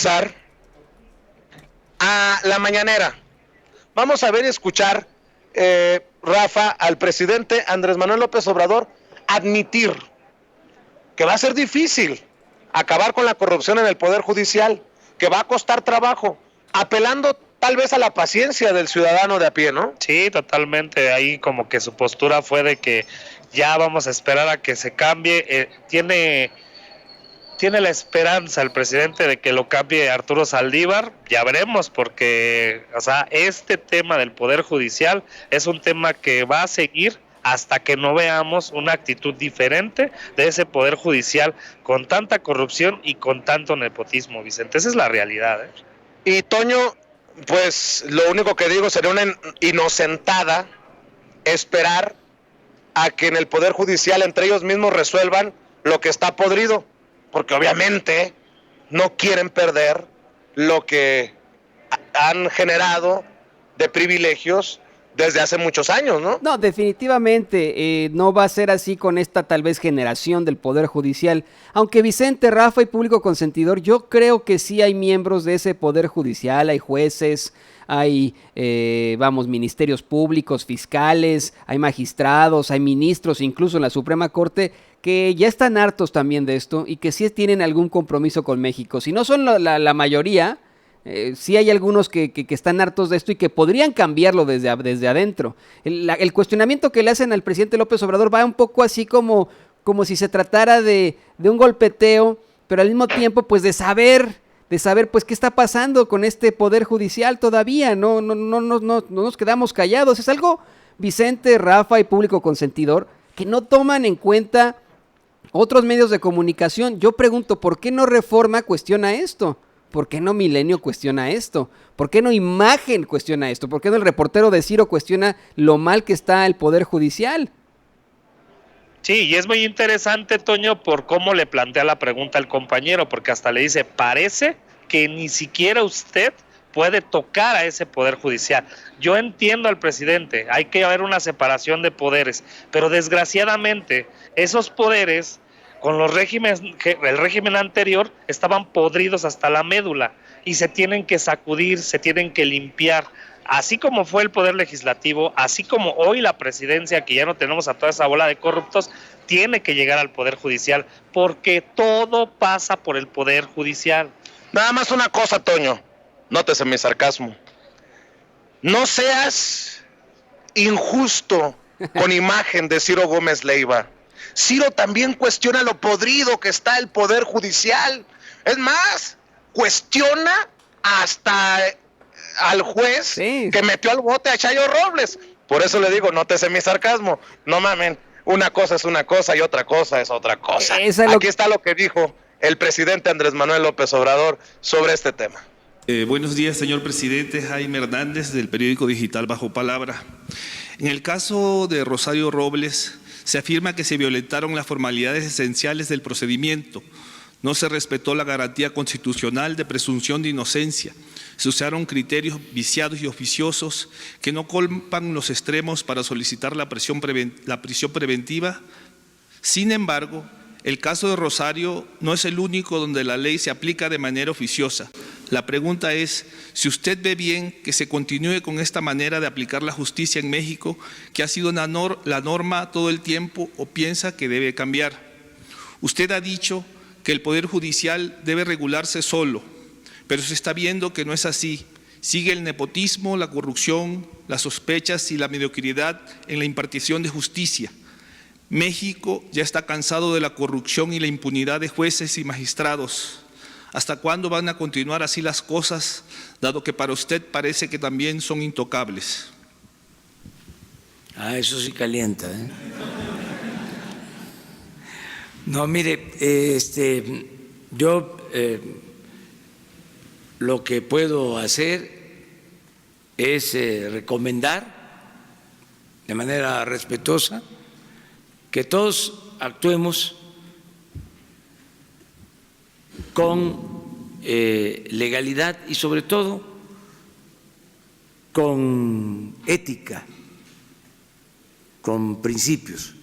pasar a la mañanera. Vamos a ver y escuchar, Rafa, al presidente Andrés Manuel López Obrador admitir que va a ser difícil acabar con la corrupción en el Poder Judicial, que va a costar trabajo, apelando tal vez a la paciencia del ciudadano de a pie, ¿no? Sí, totalmente. Ahí como que su postura fue de que ya vamos a esperar a que se cambie. Tiene la esperanza el presidente de que lo cambie Arturo Saldívar. Ya veremos, porque este tema del Poder Judicial es un tema que va a seguir hasta que no veamos una actitud diferente de ese Poder Judicial con tanta corrupción y con tanto nepotismo, Vicente. Esa es la realidad, ¿eh? Y Toño, pues lo único que digo sería una inocentada esperar a que en el Poder Judicial entre ellos mismos resuelvan lo que está podrido, porque obviamente no quieren perder lo que han generado de privilegios desde hace muchos años, ¿no? No, definitivamente no va a ser así con esta tal vez generación del Poder Judicial. Aunque Vicente, Rafa y público consentidor, yo creo que sí hay miembros de ese Poder Judicial, hay jueces, hay, ministerios públicos, fiscales, hay magistrados, hay ministros, incluso en la Suprema Corte, que ya están hartos también de esto y que sí tienen algún compromiso con México. Si no son la mayoría, sí hay algunos que están hartos de esto y que podrían cambiarlo desde adentro. El cuestionamiento que le hacen al presidente López Obrador va un poco así como si se tratara de un golpeteo, pero al mismo tiempo pues de saber pues qué está pasando con este Poder Judicial todavía. No nos quedamos callados. Es algo, Vicente, Rafa y público consentidor, que no toman en cuenta otros medios de comunicación. Yo pregunto, ¿por qué no Reforma cuestiona esto? ¿Por qué no Milenio cuestiona esto? ¿Por qué no Imagen cuestiona esto? ¿Por qué no el reportero de Ciro cuestiona lo mal que está el Poder Judicial? Sí, y es muy interesante, Toño, por cómo le plantea la pregunta al compañero, porque hasta le dice, parece que ni siquiera usted puede tocar a ese Poder Judicial. Yo entiendo al presidente, hay que haber una separación de poderes, pero desgraciadamente esos poderes con el régimen anterior estaban podridos hasta la médula y se tienen que sacudir, se tienen que limpiar. Así como fue el Poder Legislativo, así como hoy la presidencia, que ya no tenemos a toda esa bola de corruptos, tiene que llegar al Poder Judicial, porque todo pasa por el Poder Judicial. Nada más una cosa, Toño, nótese mi sarcasmo. No seas injusto con Imagen de Ciro Gómez Leiva. Ciro también cuestiona lo podrido que está el Poder Judicial. Es más, cuestiona hasta al juez que metió al bote a Chayo Robles. Por eso le digo, nótese mi sarcasmo. No mamen, una cosa es una cosa y otra cosa es otra cosa. Aquí está lo que dijo el presidente Andrés Manuel López Obrador sobre este tema. Buenos días, señor presidente. Jaime Hernández, del periódico digital Bajo Palabra. En el caso de Rosario Robles, se afirma que se violentaron las formalidades esenciales del procedimiento. No se respetó la garantía constitucional de presunción de inocencia. Se usaron criterios viciados y oficiosos que no colman los extremos para solicitar la prisión preventiva. Sin embargo, el caso de Rosario no es el único donde la ley se aplica de manera oficiosa. La pregunta es si usted ve bien que se continúe con esta manera de aplicar la justicia en México, que ha sido la norma todo el tiempo, o piensa que debe cambiar. Usted ha dicho que el Poder Judicial debe regularse solo, pero se está viendo que no es así. Sigue el nepotismo, la corrupción, las sospechas y la mediocridad en la impartición de justicia. México ya está cansado de la corrupción y la impunidad de jueces y magistrados. ¿Hasta cuándo van a continuar así las cosas, dado que para usted parece que también son intocables? Eso sí calienta, ¿eh? No, mire, yo lo que puedo hacer es recomendar de manera respetuosa que todos actuemos con legalidad y sobre todo con ética, con principios,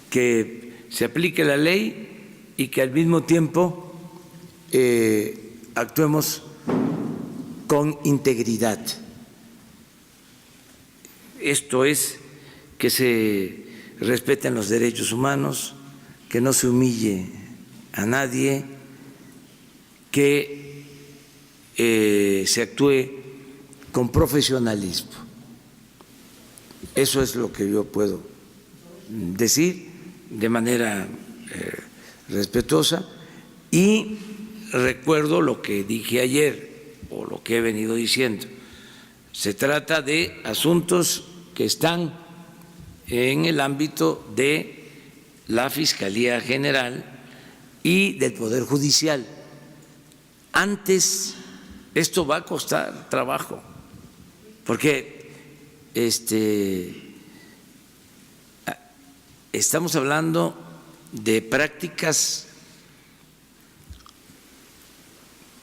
que se aplique la ley y que al mismo tiempo actuemos con integridad. Esto es, que se respeten los derechos humanos, que no se humille a nadie, que se actúe con profesionalismo. Eso es lo que yo puedo decir de manera respetuosa, y recuerdo lo que dije ayer o lo que he venido diciendo. Se trata de asuntos que están en el ámbito de la Fiscalía General y del Poder Judicial. Antes, esto va a costar trabajo, porque estamos hablando de prácticas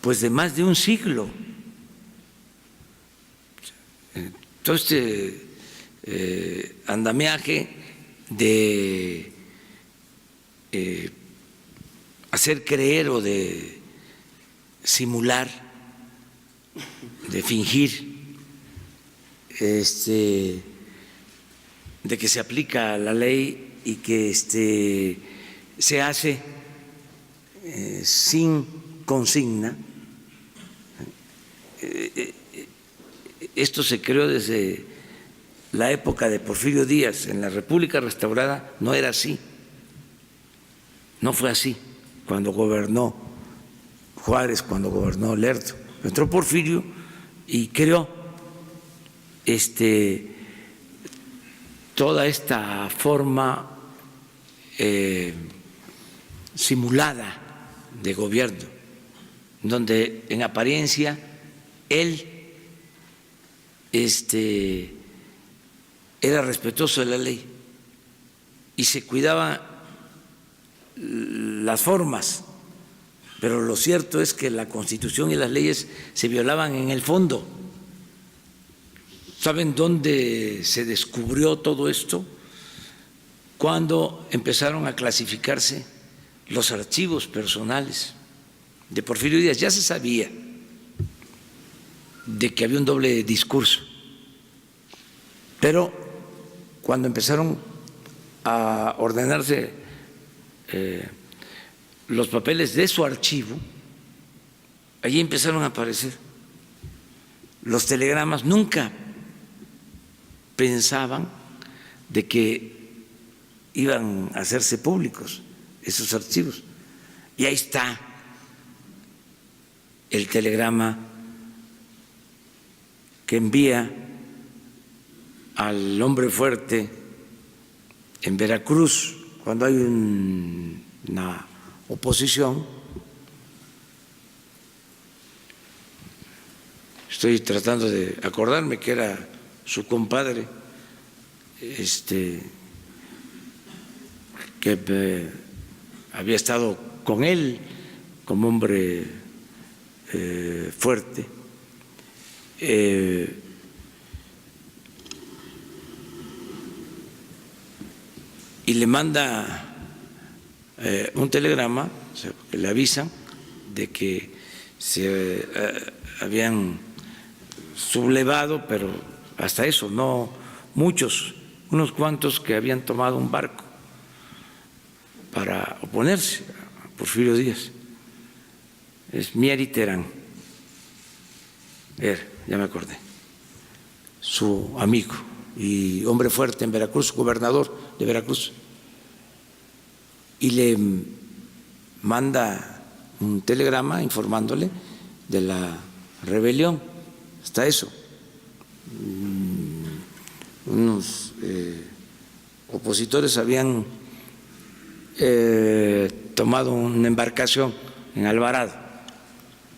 pues de más de un siglo. Todo este andamiaje de hacer creer o de simular, de fingir, de que se aplica la ley y que se hace sin consigna. Esto se creó desde la época de Porfirio Díaz. En la República Restaurada no era así, no fue así cuando gobernó Juárez, cuando gobernó Lerdo. Entró Porfirio y creó toda esta forma simulada de gobierno, donde en apariencia él era respetuoso de la ley y se cuidaba las formas, pero lo cierto es que la Constitución y las leyes se violaban en el fondo. ¿Saben dónde se descubrió todo esto? Cuando empezaron a clasificarse los archivos personales de Porfirio Díaz. Ya se sabía de que había un doble discurso, pero cuando empezaron a ordenarse los papeles de su archivo, allí empezaron a aparecer los telegramas. Nunca pensaban de que iban a hacerse públicos esos archivos. Y ahí está el telegrama que envía al hombre fuerte en Veracruz cuando hay una oposición. Estoy tratando de acordarme que era su compadre, que había estado con él como hombre fuerte. Y le manda un telegrama, o sea, que le avisan de que se habían sublevado, pero hasta eso, no muchos, unos cuantos que habían tomado un barco para oponerse a Porfirio Díaz. Es Mieri Terán, ya me acordé, su amigo y hombre fuerte en Veracruz, gobernador de Veracruz, y le manda un telegrama informándole de la rebelión. Hasta eso, unos opositores habían tomado una embarcación en Alvarado,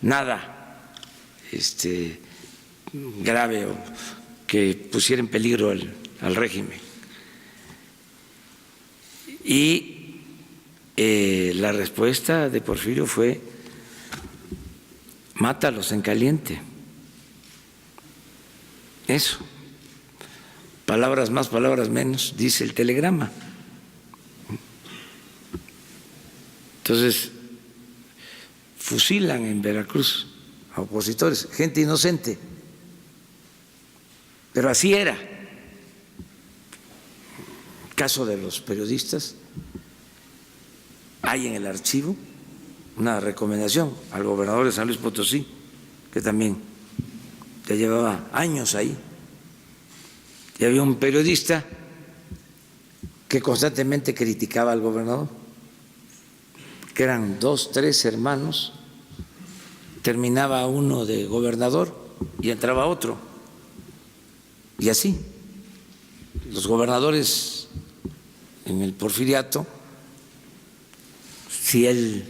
nada grave o que pusiera en peligro al régimen. Y la respuesta de Porfirio fue: mátalos en caliente. Eso, palabras más, palabras menos, dice el telegrama. Entonces, fusilan en Veracruz a opositores, gente inocente. Pero así era. El caso de los periodistas, hay en el archivo una recomendación al gobernador de San Luis Potosí, que también ya llevaba años ahí, y había un periodista que constantemente criticaba al gobernador, que eran 2, 3 hermanos, terminaba uno de gobernador y entraba otro, y así. Los gobernadores en el Porfiriato, si él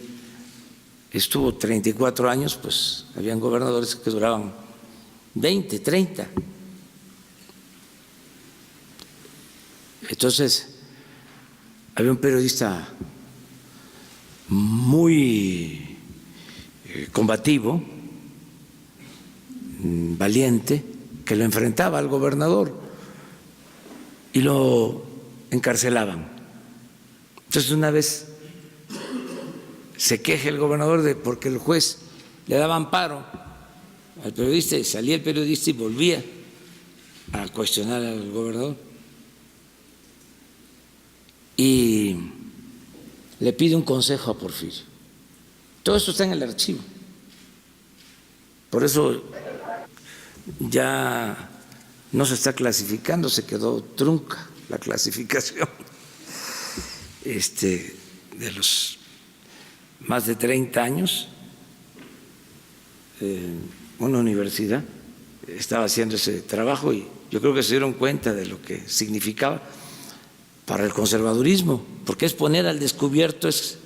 estuvo 34 años, pues habían gobernadores que duraban 20, 30. Entonces, había un periodista muy combativo, valiente, que lo enfrentaba al gobernador y lo encarcelaban. Entonces, una vez se queja el gobernador de porque el juez le daba amparo al periodista, y salía el periodista y volvía a cuestionar al gobernador. Y le pide un consejo a Porfirio. Todo esto está en el archivo. Por eso ya no se está clasificando, se quedó trunca la clasificación de los más de 30 años. Una universidad estaba haciendo ese trabajo y yo creo que se dieron cuenta de lo que significaba para el conservadurismo, porque es poner al descubierto, es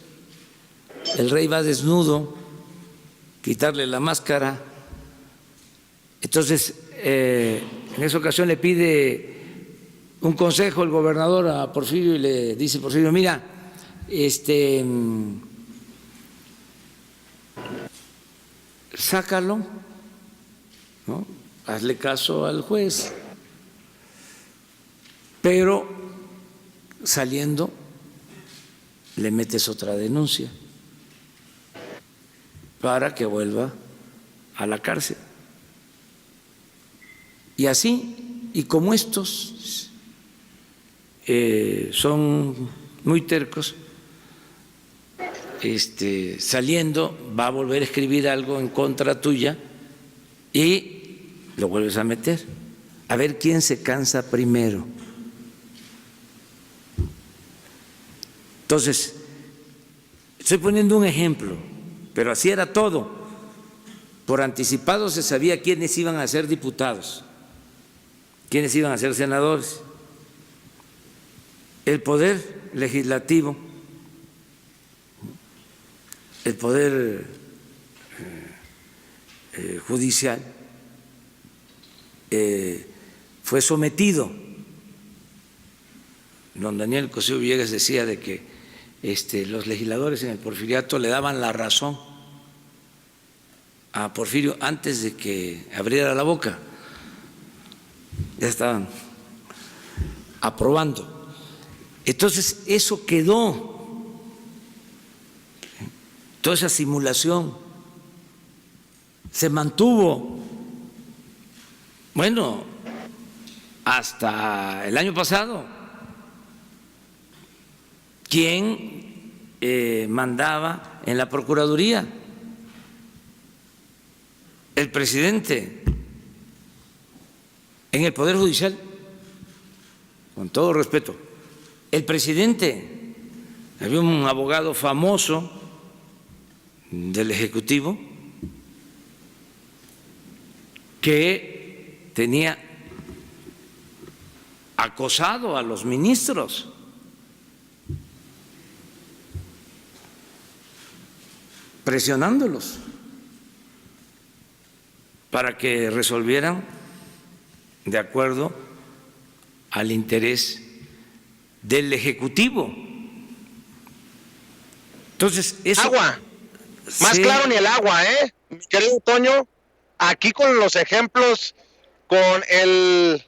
el rey va desnudo, quitarle la máscara. Entonces, en esa ocasión le pide un consejo el gobernador a Porfirio y le dice: Porfirio, mira, sácalo, ¿no? Hazle caso al juez, pero saliendo le metes otra denuncia para que vuelva a la cárcel. Y así, y como estos son muy tercos, saliendo va a volver a escribir algo en contra tuya y lo vuelves a meter. A ver quién se cansa primero. Entonces, estoy poniendo un ejemplo, pero así era todo. Por anticipado se sabía quiénes iban a ser diputados, quiénes iban a ser senadores. El poder legislativo, el poder judicial fue sometido. Don Daniel Cosío Villegas decía de que los legisladores en el Porfiriato le daban la razón a Porfirio antes de que abriera la boca. Ya estaban aprobando. Entonces, eso quedó, toda esa simulación se mantuvo, bueno, hasta el año pasado. ¿Quién mandaba en la Procuraduría? El presidente. En el Poder Judicial, con todo respeto, el presidente. Había un abogado famoso del Ejecutivo que tenía acosado a los ministros. Presionándolos para que resolvieran de acuerdo al interés del Ejecutivo. Entonces, eso... Agua. Más claro ni el agua, mi querido Toño. Aquí con los ejemplos, con el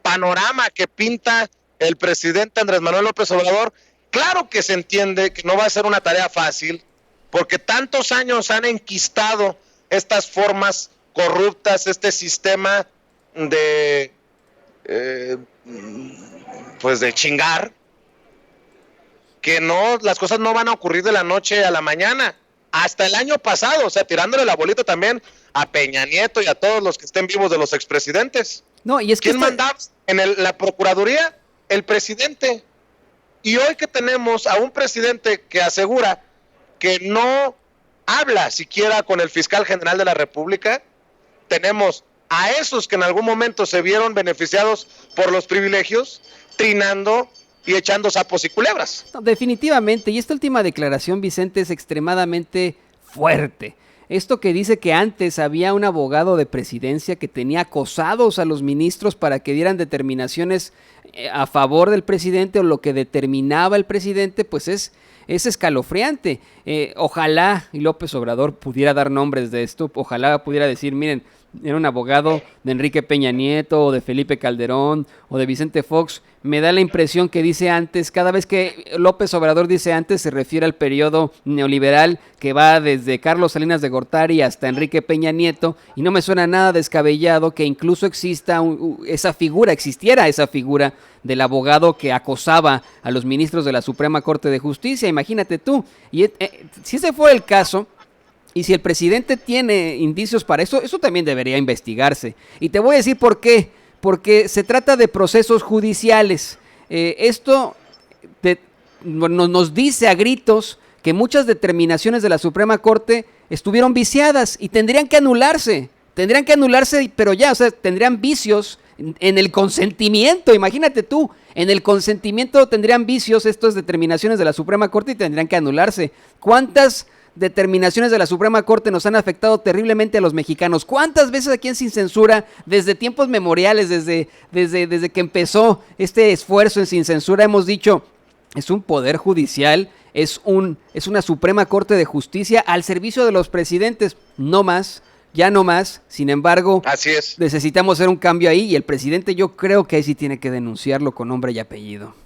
panorama que pinta el presidente Andrés Manuel López Obrador, claro que se entiende que no va a ser una tarea fácil porque tantos años han enquistado estas formas corruptas, este sistema de pues de chingar, que no, las cosas no van a ocurrir de la noche a la mañana. Hasta el año pasado, o sea, tirándole la bolita también a Peña Nieto y a todos los que estén vivos de los expresidentes. No, y es que ¿Quién mandaba en la Procuraduría? El presidente. Y hoy que tenemos a un presidente que asegura que no habla siquiera con el fiscal general de la República, tenemos a esos que en algún momento se vieron beneficiados por los privilegios, trinando y echando sapos y culebras. No, definitivamente, y esta última declaración, Vicente, es extremadamente fuerte. Esto que dice que antes había un abogado de presidencia que tenía acosados a los ministros para que dieran determinaciones a favor del presidente o lo que determinaba el presidente, pues es escalofriante. Ojalá, y López Obrador pudiera dar nombres de esto, ojalá pudiera decir, miren, era un abogado de Enrique Peña Nieto o de Felipe Calderón o de Vicente Fox. Me da la impresión que dice antes, cada vez que López Obrador dice antes se refiere al periodo neoliberal que va desde Carlos Salinas de Gortari hasta Enrique Peña Nieto, y no me suena nada descabellado que incluso existiera esa figura del abogado que acosaba a los ministros de la Suprema Corte de Justicia. Imagínate tú, y si ese fue el caso, y si el presidente tiene indicios para eso también debería investigarse. Y te voy a decir por qué. Porque se trata de procesos judiciales. Esto nos dice a gritos que muchas determinaciones de la Suprema Corte estuvieron viciadas y tendrían que anularse. Pero ya, o sea, tendrían vicios en el consentimiento. Imagínate tú, en el consentimiento tendrían vicios estas determinaciones de la Suprema Corte y tendrían que anularse. ¿Cuántas determinaciones de la Suprema Corte nos han afectado terriblemente a los mexicanos? ¿Cuántas veces aquí en Sin Censura, desde tiempos memoriales, desde que empezó este esfuerzo en Sin Censura, hemos dicho, es un poder judicial, es una Suprema Corte de Justicia al servicio de los presidentes? No más, ya no más. Sin embargo, así es. Necesitamos hacer un cambio ahí, y el presidente yo creo que ahí sí tiene que denunciarlo con nombre y apellido.